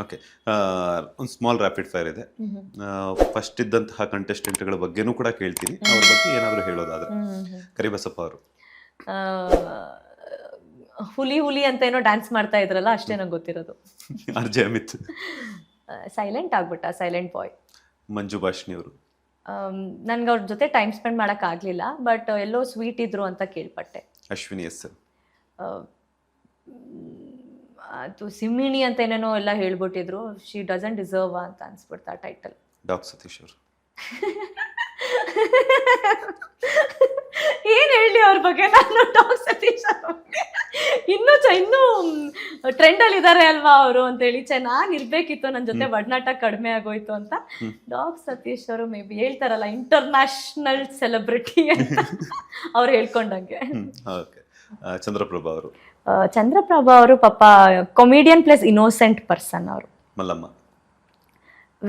Okay, ಒಂದು small rapid fire ಇದೆ. First ಇದ್ದಂತಹ ಕಂಟೆಸ್ಟೆಂಟ್ಗಳ ಬಗ್ಗೆನೂ ಕೂಡ ಕೇಳ್ತೀನಿ, ಅವ್ರ ಬಗ್ಗೆ ಏನಾದರೂ ಹೇಳೋದಾದ್ರೆ. ಕರಿಬಸಪ್ಪ ಅವರು ಹುಲಿ ಹುಲಿ ಅಂತ ಏನೋ ಡ್ಯಾನ್ಸ್ ಮಾಡ್ತಾ ಇದ್ರಲ್ಲ, ಅಷ್ಟೇ ನಂಗೆ ಗೊತ್ತಿರೋದು. R J Amit. ಸೈಲೆಂಟ್ ಆಗ್ಬಿಟ್ಟ, ಸೈಲೆಂಟ್ ಬಾಯ್. ಮಂಜು ಭಾಷಿಣಿ ಅವರು. ನನ್ಗೆ ಅವ್ರ ಜೊತೆ ಟೈಮ್ ಸ್ಪೆಂಡ್ ಮಾಡಕ್ ಆಗ್ಲಿಲ್ಲ, ಬಟ್ ಎಲ್ಲೋ ಸ್ವೀಟ್ ಇದ್ರು ಅಂತ ಕೇಳ್ಪಟ್ಟೆ. ಅಶ್ವಿನಿ ಎಸ್. ಅದು ಸಿಮ್ಮಿಣಿ ಅಂತ ಏನೇನೋ ಎಲ್ಲ ಹೇಳ್ಬಿಟ್ಟಿದ್ರು. ಶಿ ಡಸಂಟ್ ಡಿಸರ್ವ್ ಅಂತ ಅನ್ಸ್ಬಿಡ್ತಾ ಟೈಟಲ್. ಡಾಕ್ ಸತೀಶ್ ಅವರು. ಏನ್ ಹೇಳಿ ಅವ್ರ ಬಗ್ಗೆ ನಾನು. ಡಾಕ್ ಸತೀಶ್ ಇನ್ನೂ ಟ್ರೆಂಡ್ ಅಲ್ಲಿ ಇದಾರೆ ಅಲ್ವಾ ಅವರು ಅಂತ ಹೇಳಿ, ಚೆನ್ನಾಗಿರ್ಬೇಕಿತ್ತು, ನನ್ನ ಜೊತೆ ಒಡನಾಟ ಕಡಿಮೆ ಆಗೋಯ್ತು ಅಂತ. ಡಾಕ್ ಸತೀಶ್ ಅವರು ಮೇ ಬಿ ಹೇಳ್ತಾರಲ್ಲ ಇಂಟರ್ನ್ಯಾಷನಲ್ ಸೆಲೆಬ್ರಿಟಿ ಅಂತ ಅವ್ರು ಹೇಳ್ಕೊಂಡಂಗೆ. ಚಂದ್ರಪ್ರಭಾ ಅವರು. ಚಂದ್ರಪ್ರಭಾ ಅವರು ಪಾಪ ಕಾಮಿಡಿಯನ್ ಪ್ಲಸ್ ಇನ್ನೋಸೆಂಟ್ ಪರ್ಸನ್ ಅವರು. Mallamma.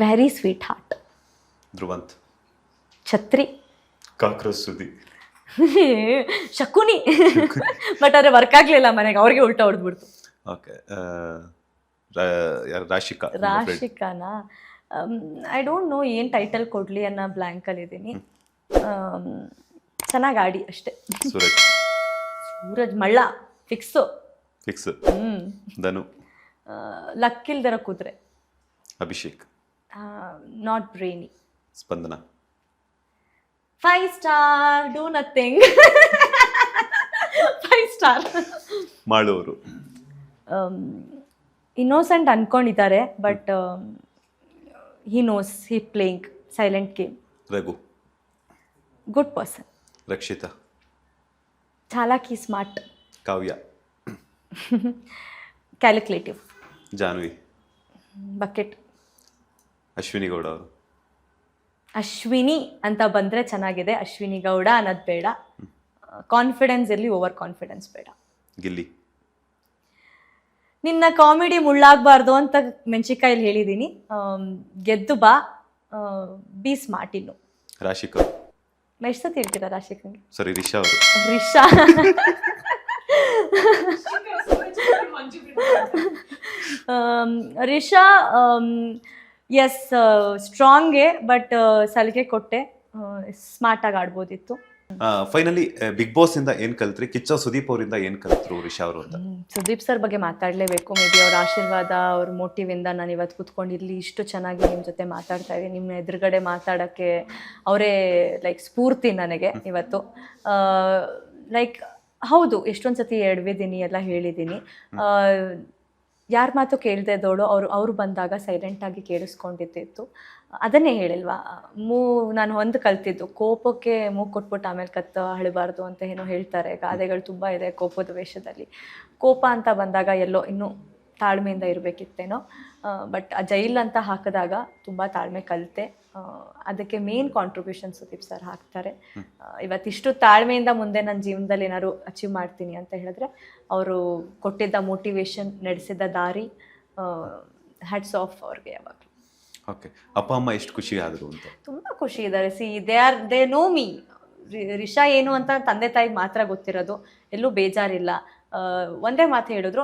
Very sweet heart. Dhruvanth. ಛತ್ರಿ. ಕಾಕ್ರೋಚ್ ಸುದಿ. ಶಕುನಿ. ಬಟ್ ಅದ್ರ ವರ್ಕ್ ಆಗ್ಲಿಲ್ಲ ಮನೆಗೆ, ಅವ್ರಿಗೆ ಉಲ್ಟಾ ಹೊಡೆದ್ಬಿಡ್ತು. ಓಕೆ, ರಾಶಿಕಾ. ರಾಶಿಕಾನಾ? ಐ ಡೋಂಟ್ ನೋ ಏನು ಟೈಟಲ್ ಕೊಡ್ಲಿ ಅನ್ನೋ ಬ್ಲ್ಯಾಂಕಲ್ಲಿ ಇದ್ದೀನಿ. ಚೆನ್ನಾಗಿ ಆಡಿ ಅಷ್ಟೇ. ಸೂರಜ್. ಸೂರಜ್ ಮಳ್ಳ ಫಿಕ್ಸು. ಫಿಕ್ಸ್. ಧನು. ಲಕ್ಕಿಲ್ದರ ಕುದುರೆ. Abhishek. Not brainy. Spandana. 5 star, do nothing. 5 star. Malu ಅವರು. ಇನ್ನೋಸೆಂಟ್ ಅನ್ಕೊಂಡಿದ್ದಾರೆ, but he knows he playing silent game. Raghu. Good person. Rakshitha. ಚಾಲಾಕಿ, smart. Kavya. Calculative. Janhvi. Bucket. Ashwini Gowda ಅವರು. ಅಶ್ವಿನಿ ಅಂತ ಬಂದರೆ ಚೆನ್ನಾಗಿದೆ, ಅಶ್ವಿನಿ ಗೌಡ ಅನ್ನೋದು ಬೇಡ. ಕಾನ್ಫಿಡೆನ್ಸ್ ಇರಲಿ, ಓವರ್ ಕಾನ್ಫಿಡೆನ್ಸ್ ಬೇಡ. ಗಿಲ್ಲಿ. ನಿನ್ನ ಕಾಮಿಡಿ ಮುಳ್ಳಾಗಬಾರ್ದು ಅಂತ ಮೆಣಸಿಕಾಯಲ್ಲಿ ಹೇಳಿದ್ದೀನಿ. ಗೆದ್ದು ಬಾ, ಬಿ ಸ್ಮಾರ್ಟ್. ಇನ್ನು ರಾಶಿಕಾ. ಎಷ್ಟು ಸತಿ ಹೇಳ್ತೀರಾ ರಾಶಿಕಂಗೆ? ಸರಿ, ರಿಷಾ ಅವರು. ರಿಷಾ. ರಿಷಾ ಎಸ್, ಸ್ಟ್ರಾಂಗೇ, ಬಟ್ ಸಲಿಗೆ ಕೊಟ್ಟೆ, ಸ್ಮಾರ್ಟಾಗಿ ಆಡ್ಬೋದಿತ್ತು. ಫೈನಲಿ ಬಿಗ್ ಬಾಸ್ ಇಂದ ಏನ್ ಕಲ್ತ್ರಿ? ಕಿಚ್ಚ ಸುದೀಪ್ ಅವರಿಂದ ಏನ್ ಕಲ್ತ್ರು ರಿಷಾ ಅವರು ಅಂತ? ಸುದೀಪ್ ಸರ್ ಬಗ್ಗೆ ಮಾತಾಡಲೇಬೇಕು. ಮೇ ಬಿ ಅವ್ರ ಆಶೀರ್ವಾದ, ಅವ್ರ ಮೋಟಿವ್ ಇಂದ ನಾನು ಇವತ್ತು ಕೂತ್ಕೊಂಡಿರ್ಲಿ, ಇಷ್ಟು ಚೆನ್ನಾಗಿ ನಿಮ್ಮ ಜೊತೆ ಮಾತಾಡ್ತಾ ಇದ್ದೀನಿ. ನಿಮ್ಮ ಎದುರುಗಡೆ ಮಾತಾಡೋಕ್ಕೆ ಅವರೇ ಲೈಕ್ ಸ್ಫೂರ್ತಿ ನನಗೆ ಇವತ್ತು. ಲೈಕ್ ಹೌದು, ಎಷ್ಟೊಂದು ಸತಿ ಎಡವಿದ್ದೀನಿ, ಎಲ್ಲ ಹೇಳಿದ್ದೀನಿ. ಯಾರ ಮಾತು ಕೇಳದೆ ಇದ್ದೋಳು ಅವ್ರು ಬಂದಾಗ ಸೈಲೆಂಟಾಗಿ ಕೇಳಿಸ್ಕೊಂಡಿದ್ದಿತ್ತು. ಅದನ್ನೇ ಹೇಳಿಲ್ವಾ, ನಾನು ಒಂದು ಕಲ್ತಿದ್ದು, ಕೋಪಕ್ಕೆ ಮೂಗು ಕೊಟ್ಬಿಟ್ಟು ಆಮೇಲೆ ಅಳಬಾರ್ದು ಅಂತ ಏನೋ ಹೇಳ್ತಾರೆ. ಗಾದೆಗಳು ತುಂಬ ಇದೆ ಕೋಪದ ವೇಷದಲ್ಲಿ. ಕೋಪ ಅಂತ ಬಂದಾಗ ಎಲ್ಲೋ ಇನ್ನೂ ತಾಳ್ಮೆಯಿಂದ ಇರಬೇಕಿತ್ತೇನೋ. ಬಟ್ ಆ ಜೈಲ್ ಅಂತ ಹಾಕಿದಾಗ ತುಂಬ ತಾಳ್ಮೆ ಕಲಿತೆ. ಅದಕ್ಕೆ ಮೇನ್ ಕಾಂಟ್ರಿಬ್ಯೂಷನ್ ಸುದೀಪ್ ಸರ್ ಹಾಕ್ತಾರೆ. ಇವತ್ತಿಷ್ಟು ತಾಳ್ಮೆಯಿಂದ ಮುಂದೆ ನನ್ನ ಜೀವನದಲ್ಲಿ ಏನಾದ್ರು ಅಚೀವ್ ಮಾಡ್ತೀನಿ ಅಂತ ಹೇಳಿದ್ರೆ ಅವರು ಕೊಟ್ಟಿದ್ದ ಮೋಟಿವೇಶನ್, ನಡೆಸಿದ ದಾರಿ, ಹ್ಯಾಟ್ಸ್ ಆಫ್ ಅವ್ರಿಗೆ ಯಾವಾಗಲೂ. ಓಕೆ, ಅಪ್ಪ ಅಮ್ಮ ಎಷ್ಟು ಖುಷಿ ಆದರು ಅಂತ? ತುಂಬ ಖುಷಿ ಇದ್ದಾರೆ. C they know me. Risha ಏನು ಅಂತ ತಂದೆ ತಾಯಿಗೆ ಮಾತ್ರ ಗೊತ್ತಿರೋದು, ಎಲ್ಲೂ ಬೇಜಾರಿಲ್ಲ. ಒಂದೇ ಮಾತು ಹೇಳಿದ್ರು,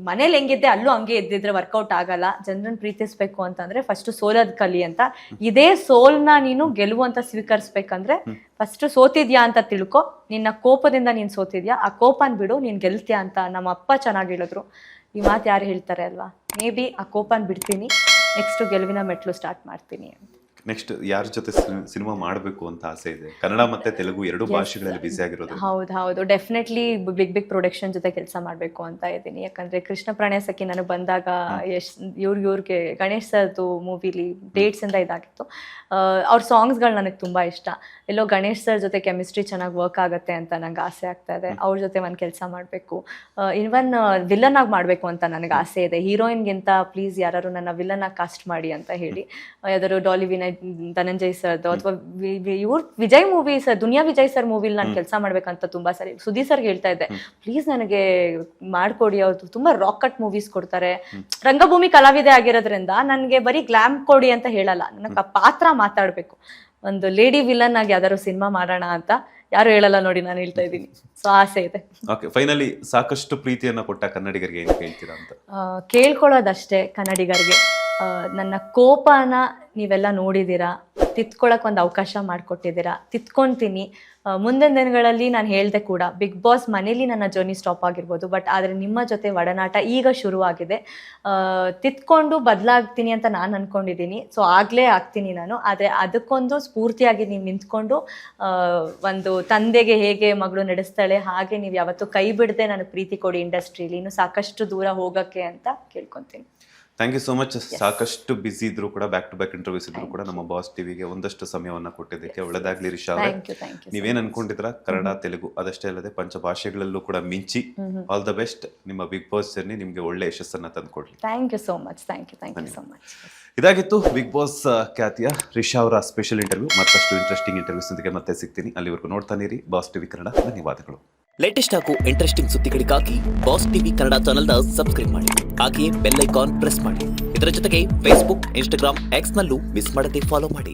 ಮನೇಲಿ ಹೆಂಗಿದ್ದೆ ಅಲ್ಲೂ ಹಂಗೆ ಇದ್ದಿದ್ರೆ ವರ್ಕೌಟ್ ಆಗಲ್ಲ. ಜನರನ್ನ ಪ್ರೀತಿಸ್ಬೇಕು ಅಂತಂದ್ರೆ ಫಸ್ಟ್ ಸೋಲೋದ್ ಕಲಿ ಅಂತ. ಇದೇ ಸೋಲ್ನ ನೀನು ಗೆಲುವು ಅಂತ ಸ್ವೀಕರಿಸ್ಬೇಕಂದ್ರೆ ಫಸ್ಟ್ ಸೋತಿದ್ಯಾ ಅಂತ ತಿಳ್ಕೊ. ನಿನ್ನ ಕೋಪದಿಂದ ನೀನು ಸೋತಿದ್ಯಾ, ಆ ಕೋಪನ್ ಬಿಡು, ನೀನು ಗೆಲ್ತೀಯಾ ಅಂತ ನಮ್ಮ ಅಪ್ಪ ಚೆನ್ನಾಗಿ ಹೇಳಿದ್ರು. ಈ ಮಾತು ಯಾರು ಹೇಳ್ತಾರೆ ಅಲ್ವಾ? ಮೇ ಬಿ ಆ ಕೋಪನ್ ಬಿಡ್ತೀನಿ, ನೆಕ್ಸ್ಟ್ ಗೆಲುವಿನ ಮೆಟ್ಲು ಸ್ಟಾರ್ಟ್ ಮಾಡ್ತೀನಿ ಅಂತ. ನೆಕ್ಸ್ಟ್ ಯಾರ ಜೊತೆ ಸಿನಿಮಾ ಮಾಡಬೇಕು ಅಂತ ಆಸೆ ಇದೆ? ಕನ್ನಡ ಮತ್ತೆ ತೆಲುಗು ಎರಡು ಭಾಷೆಗಳಲ್ಲಿ ಬಿಸಿ ಆಗಿರೋದು. ಹೌದು, ಡೆಫಿನೆಟ್ಲಿ ಬಿಗ್ ಪ್ರೊಡಕ್ಷನ್ ಜೊತೆ ಕೆಲಸ ಮಾಡಬೇಕು ಅಂತ ಇದ್ದೀನಿ. ಯಾಕಂದ್ರೆ ಕೃಷ್ಣ ಪ್ರಣಯ ಸಖಿ ನನಗೆ ಬಂದಾಗ ಇವ್ರಿಗೆ ಗಣೇಶ್ ಸರ್ದು ಮೂವಿಲಿ ಡೇಟ್ಸ್ ಇಂದ ಇದಾಗಿತ್ತು. ಅವ್ರ ಸಾಂಗ್ಸ್ಗಳು ನನಗೆ ತುಂಬ ಇಷ್ಟ. ಎಲ್ಲೋ ಗಣೇಶ್ ಸರ್ ಜೊತೆ ಕೆಮಿಸ್ಟ್ರಿ ಚೆನ್ನಾಗಿ ವರ್ಕ್ ಆಗುತ್ತೆ ಅಂತ ನಂಗೆ ಆಸೆ ಆಗ್ತಾ ಇದೆ. ಅವ್ರ ಜೊತೆ ಒಂದು ಕೆಲಸ ಮಾಡಬೇಕು. ಇವನ್ ವಿಲನ್ ಆಗಿ ಮಾಡಬೇಕು ಅಂತ ನನಗೆ ಆಸೆ ಇದೆ. ಹೀರೋಯಿನ್ಗಿಂತ ಪ್ಲೀಸ್ ಯಾರು ನನ್ನ ವಿಲನ್ ಆಗಿ ಕಾಸ್ಟ್ ಮಾಡಿ ಅಂತ ಹೇಳಿ. ಯಾವ್ದಾದ್ರು ಡಾಲಿ ವಿನಯ್, ಧನಂಜಯ್ ಸರ್ದು, ಅಥವಾ ಇವ್ರ Vijay movie sir, Duniya Vijay sir ಮೂವಿಲಿ ನಾನು ಕೆಲಸ ಮಾಡ್ಬೇಕಂತ ತುಂಬಾ ಸರಿ ಸುದೀಪ್ ಸರ್ಗೆ ಹೇಳ್ತಾ ಇದ್ದೆ, ಪ್ಲೀಸ್ ನನಗೆ ಮಾಡ್ಕೊಡಿ. ಅವ್ರು ತುಂಬಾ ರಾಕ್ ಕಟ್ ಮೂವೀಸ್ ಕೊಡ್ತಾರೆ. ರಂಗಭೂಮಿ ಕಲಾವಿದೆ ಆಗಿರೋದ್ರಿಂದ ನನಗೆ ಬರೀ ಗ್ಲಾಮ್ ಕೊಡಿ ಅಂತ ಹೇಳಲ್ಲ, ನನಗೆ ಆ ಪಾತ್ರ ಮಾತಾಡ್ಬೇಕು. ಒಂದು ಲೇಡಿ ವಿಲನ್ ಆಗಿ ಯಾವ್ದಾದ್ರು ಸಿನಿಮಾ ಮಾಡೋಣ ಅಂತ. ಯಾರು ಹೇಳಲ್ಲ ನೋಡಿ, ನಾನು ಹೇಳ್ತಾ ಇದ್ದೀನಿ. ಸೊ ಆಸೆ ಇದೆ. ಓಕೆ, ಫೈನಲಿ ಸಾಕಷ್ಟು ಪ್ರೀತಿಯನ್ನ ಕೊಟ್ಟ ಕನ್ನಡಿಗರಿಗೆ ಏನು ಹೇಳ್ತೀರಾ ಅಂತ? ಕೇಳ್ಕೊಳ್ಳೋದಷ್ಟೇ ಕನ್ನಡಿಗರಿಗೆ, ನನ್ನ ಕೋಪನ ನೀವೆಲ್ಲ ನೋಡಿದ್ದೀರಾ, ತಿತ್ಕೊಳ್ಳೋಕೆ ಒಂದು ಅವಕಾಶ ಮಾಡಿಕೊಟ್ಟಿದ್ದೀರಾ, ತಿತ್ಕೊತೀನಿ. ಮುಂದಿನ ದಿನಗಳಲ್ಲಿ ನಾನು ಹೇಳಿದೆ ಕೂಡ, ಬಿಗ್ ಬಾಸ್ ಮನೇಲಿ ನನ್ನ ಜರ್ನಿ ಸ್ಟಾಪ್ ಆಗಿರ್ಬೋದು, ಬಟ್ ಆದರೆ ನಿಮ್ಮ ಜೊತೆ ಒಡನಾಟ ಈಗ ಶುರುವಾಗಿದೆ. ತಿತ್ಕೊಂಡು ಬದಲಾಗ್ತೀನಿ ಅಂತ ನಾನು ಅಂದ್ಕೊಂಡಿದ್ದೀನಿ. ಸೊ ಆಗಲೇ ಆಗ್ತೀನಿ ನಾನು. ಆದರೆ ಅದಕ್ಕೊಂದು ಸ್ಫೂರ್ತಿಯಾಗಿ ನೀವು ನಿಂತ್ಕೊಂಡು, ಒಂದು ತಂದೆಗೆ ಹೇಗೆ ಮಗಳು ನಡೆಸ್ತಾಳೆ ಹಾಗೆ ನೀವು ಯಾವತ್ತೂ ಕೈ ಬಿಡದೆ ನನಗೆ ಪ್ರೀತಿ ಕೊಡಿ ಇಂಡಸ್ಟ್ರೀಲಿ, ಇನ್ನು ಸಾಕಷ್ಟು ದೂರ ಹೋಗೋಕ್ಕೆ ಅಂತ ಕೇಳ್ಕೊತೀನಿ. Thank you so much. ಸಾಕಷ್ಟು ಬಿಸಿ ಇದ್ರು ಕೂಡ, ಬ್ಯಾಕ್ ಟು ಬ್ಯಾಕ್ ಇಂಟರ್ವ್ಯೂಸ್ ಇದ್ರು ಕೂಡ ನಮ್ಮ ಬಾಸ್ ಟಿವಿಗೆ ಒಂದಷ್ಟು ಸಮಯವನ್ನ ಕೊಟ್ಟಿದ್ದಕ್ಕೆ ಒಳ್ಳೆದಾಗ್ಲಿ ರಿಷಾ ಅವರೇ. ನೀವೇನ್ ಅನ್ಕೊಂಡಿದ್ರ ಕನ್ನಡ ತೆಲುಗು ಅದಷ್ಟೇ ಅಲ್ಲದೆ ಪಂಚ ಭಾಷೆಗಳಲ್ಲೂ ಕೂಡ ಮಿಂಚಿ, ಆಲ್ ದ ಬೆಸ್ಟ್. ನಿಮ್ಮ ಬಿಗ್ ಬಾಸ್ ಜರ್ನಿ ನಿಮ್ಗೆ ಒಳ್ಳೆ ಯಶಸ್ಸನ್ನ ತಂದ್ಕೊಡ್ಲಿ. Thank you so much. Thank you so much. ಇದಾಗಿತ್ತು ಬಿಗ್ ಬಾಸ್ ಖ್ಯಾತಿಯ ರಿಷಾ ಅವರ ಸ್ಪೆಷಲ್ ಇಂಟರ್ವ್ಯೂ. ಮತ್ತಷ್ಟು ಇಂಟ್ರೆಸ್ಟಿಂಗ್ ಇಂಟರ್ವ್ಯೂಸ್ ಜೊತೆಗೆ ಮತ್ತೆ ಸಿಗ್ತೀನಿ. ಅಲ್ಲಿವರೆಗೂ ನೋಡ್ತಾನೆ ಇರಿ ಬಾಸ್ ಟಿವಿ ಕನ್ನಡ. ಧನ್ಯವಾದಗಳು. ಲೇಟೆಸ್ಟ್ ಹಾಗೂ ಇಂಟ್ರೆಸ್ಟಿಂಗ್ ಸುದ್ದಿಗಳಿಗಾಗಿ ಬಾಸ್ ಟಿವಿ ಕನ್ನಡ ಚಾನೆಲ್ನ ಸಬ್ಸ್ಕ್ರೈಬ್ ಮಾಡಿ. ಹಾಗೆಯೇ ಬೆಲ್ ಐಕಾನ್ ಪ್ರೆಸ್ ಮಾಡಿ. ಇದರ ಜೊತೆಗೆ ಫೇಸ್ಬುಕ್, ಇನ್ಸ್ಟಾಗ್ರಾಮ್, ಎಕ್ಸ್ ನಲ್ಲೂ ಮಿಸ್ ಮಾಡದೆ ಫಾಲೋ ಮಾಡಿ.